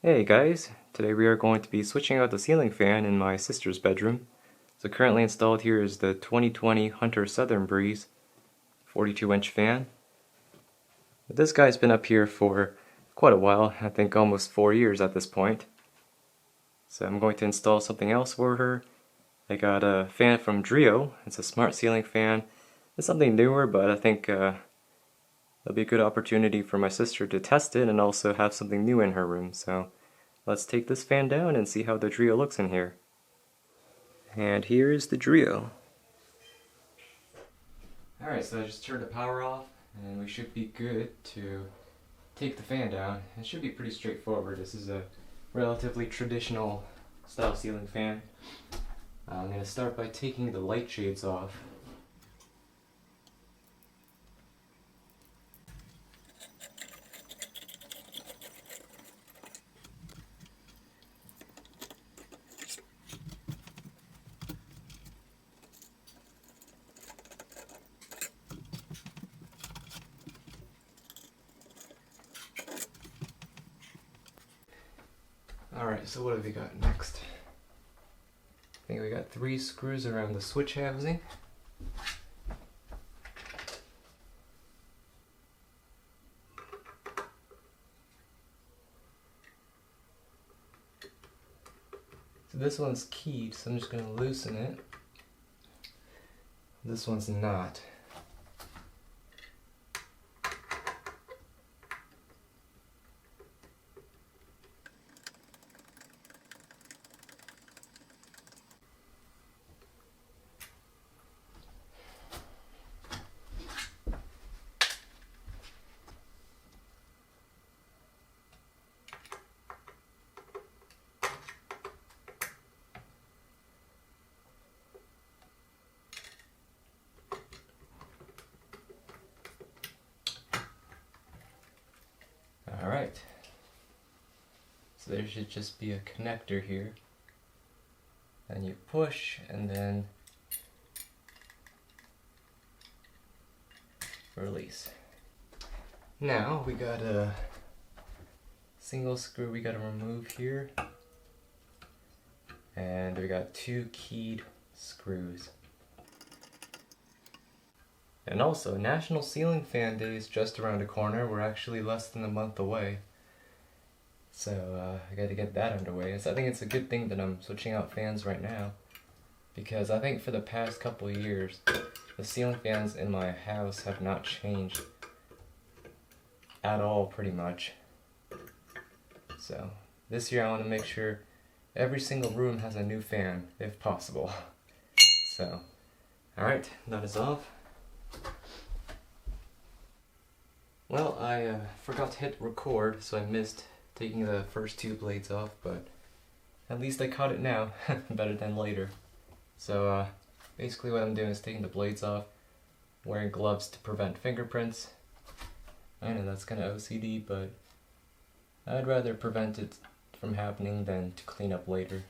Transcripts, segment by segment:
Hey guys, today we are going to be switching out the ceiling fan in my sister's bedroom. So currently installed here is the 2020 Hunter Southern Breeze 42-inch fan. But this guy's been up here for quite a while, I think almost 4 years at this point. So I'm going to install something else for her. I got a fan from Dreo. It's a smart ceiling fan. It's something newer, but I think it'll be a good opportunity for my sister to test it and also have something new in her room. So let's take this fan down and see how the Dreo looks in here. And here is the Dreo. Alright, so I just turned the power off and we should be good to take the fan down. It should be pretty straightforward. This is a relatively traditional style ceiling fan. I'm going to start by taking the light shades off. Alright, so what have we got next? I think we got 3 screws around the switch housing. So this one's keyed, so I'm just going to loosen it. This one's not. Alright, so there should just be a connector here, and you push and then release. Now we got a single screw we got to remove here, and we got 2 keyed screws. And also, National Ceiling Fan Day is just around the corner. We're actually less than a month away. So I gotta get that underway. So I think it's a good thing that I'm switching out fans right now, because I think for the past couple of years, the ceiling fans in my house have not changed at all, pretty much. So this year I want to make sure every single room has a new fan, if possible. So, alright, that is off. Well, I forgot to hit record, so I missed taking the first 2 blades off, but at least I caught it now, better than later. So basically what I'm doing is taking the blades off, wearing gloves to prevent fingerprints. I know that's kind of OCD, but I'd rather prevent it from happening than to clean up later.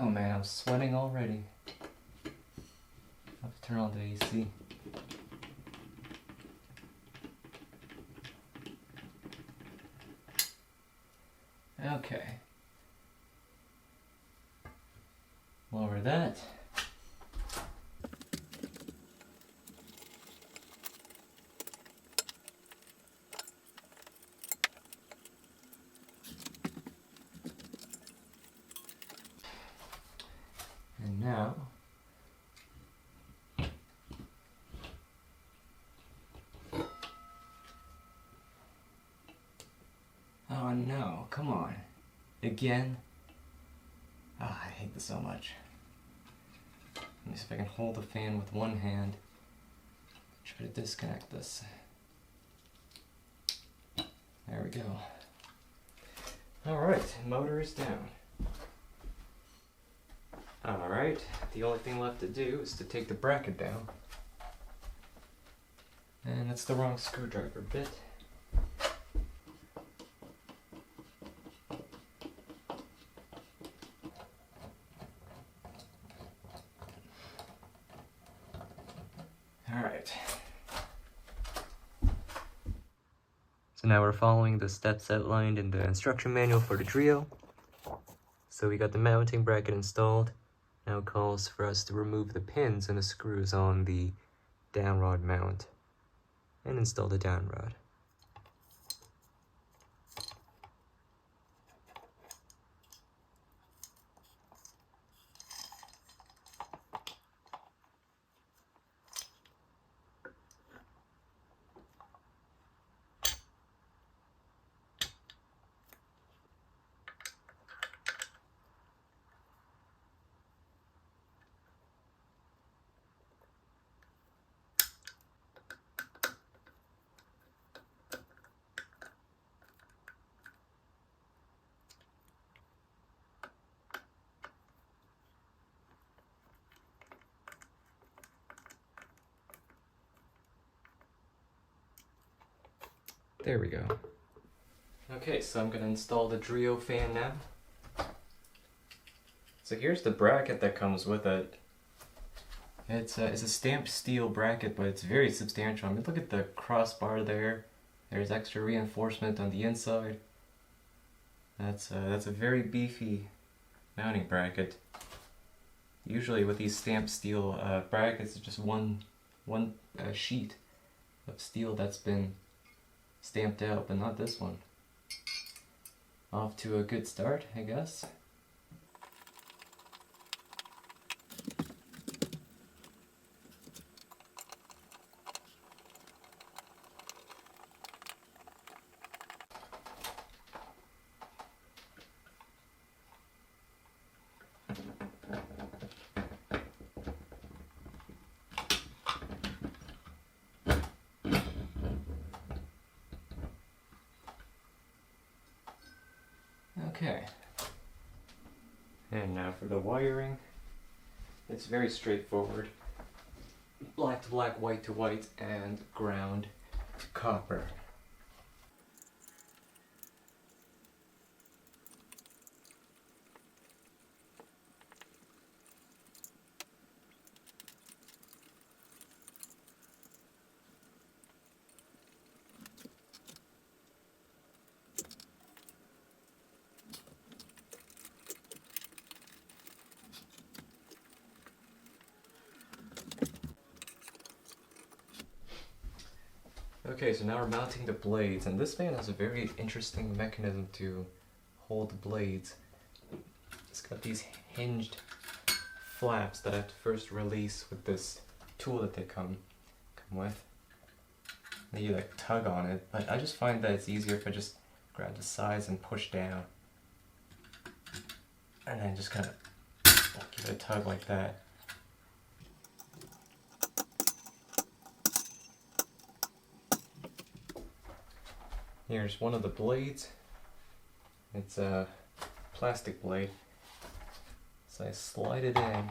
Oh man, I'm sweating already. I have to turn on the AC. Okay. Lower that. Oh no, come on. Again? Ah, I hate this so much. Let me see if I can hold the fan with one hand. Try to disconnect this. There we go. Alright, motor is down. Alright, the only thing left to do is to take the bracket down. And it's the wrong screwdriver bit. Alright. So now we're following the steps outlined in the instruction manual for the Dreo. So we got the mounting bracket installed. Now it calls for us to remove the pins and the screws on the downrod mount and install the downrod. There we go. Okay, so I'm going to install the Dreo fan now. So here's the bracket that comes with it. It's a stamped steel bracket, but it's very substantial. I mean, look at the crossbar there. There's extra reinforcement on the inside. That's a very beefy mounting bracket. Usually with these stamped steel brackets, it's just one sheet of steel that's been stamped out, but not this one. Off to a good start, I guess. Okay, and now for the wiring. It's very straightforward. Black to black, white to white, and ground to copper. Okay, so now we're mounting the blades, and this fan has a very interesting mechanism to hold the blades. It's got these hinged flaps that I have to first release with this tool that they come with. And you like tug on it, but I just find that it's easier if I just grab the sides and push down. And then just kind of give it a tug like that. Here's one of the blades. It's a plastic blade. So I slide it in.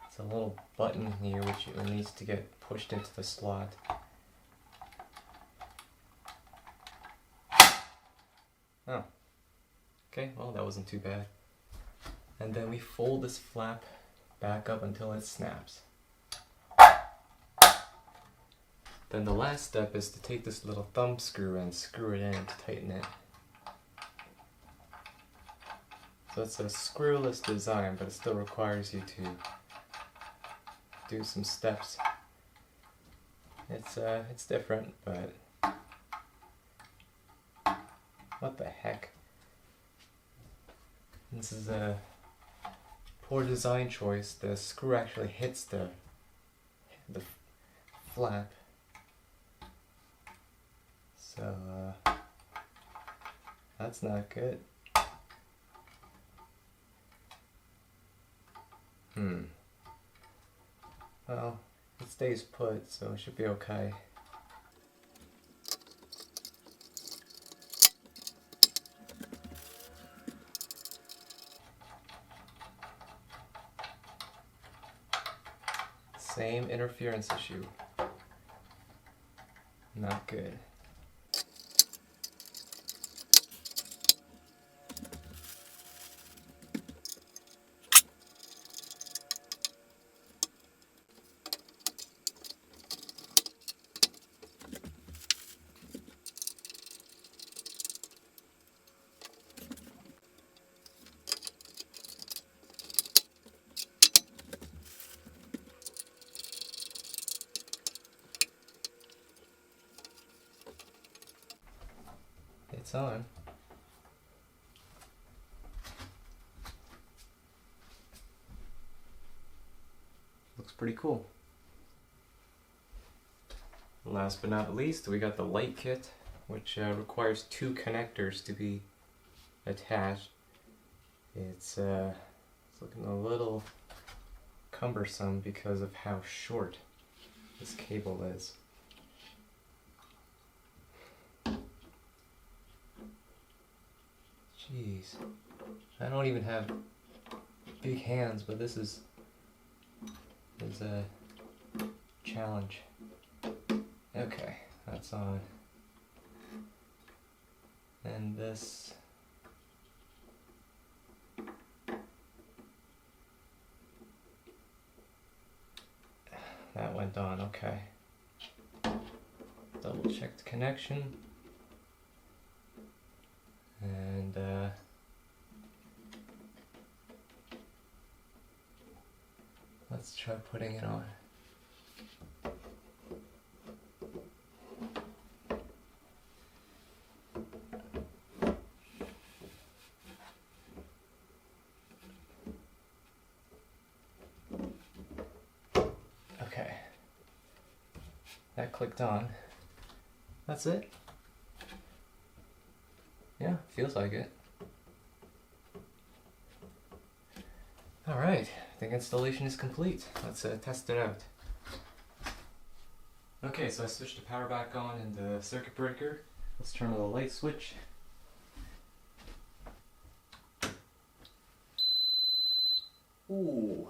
It's a little button here which needs to get pushed into the slot. Oh. Okay, well that wasn't too bad. And then we fold this flap back up until it snaps. Then the last step is to take this little thumb screw and screw it in to tighten it. So it's a screwless design, but it still requires you to do some steps. It's different, but what the heck? This is a poor design choice. The screw actually hits the flap. So That's not good. Well, it stays put, so it should be okay. Same interference issue. Not good. It's on. Looks pretty cool. Last but not least, we got the light kit, which requires 2 connectors to be attached. It's looking a little cumbersome because of how short this cable is. Jeez, I don't even have big hands, but this is a challenge. Okay, that's on. And this, that went on, okay. Double check the connection. And let's try putting it on. Okay, that clicked on. That's it. Yeah, feels like it. Alright, I think installation is complete. Let's test it out. Okay, so I switched the power back on in the circuit breaker. Let's turn on the light switch. Ooh.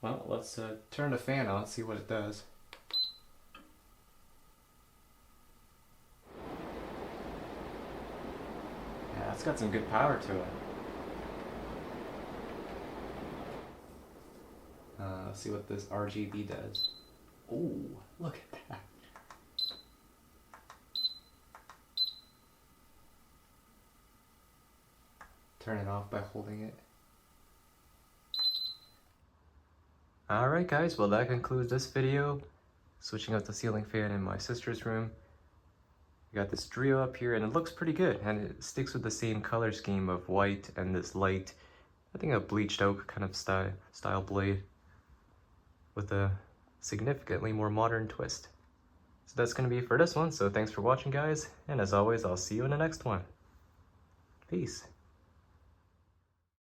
Well, let's turn the fan on, see what it does. Yeah, it's got some good power to it. Let's see what this RGB does. Ooh, look at that. Turn it off by holding it. Alright guys, well that concludes this video. Switching out the ceiling fan in my sister's room. We got this Dreo up here and it looks pretty good, and it sticks with the same color scheme of white and this light, I think a bleached oak kind of style blade with a significantly more modern twist. So that's going to be it for this one, so thanks for watching guys, and as always I'll see you in the next one. Peace.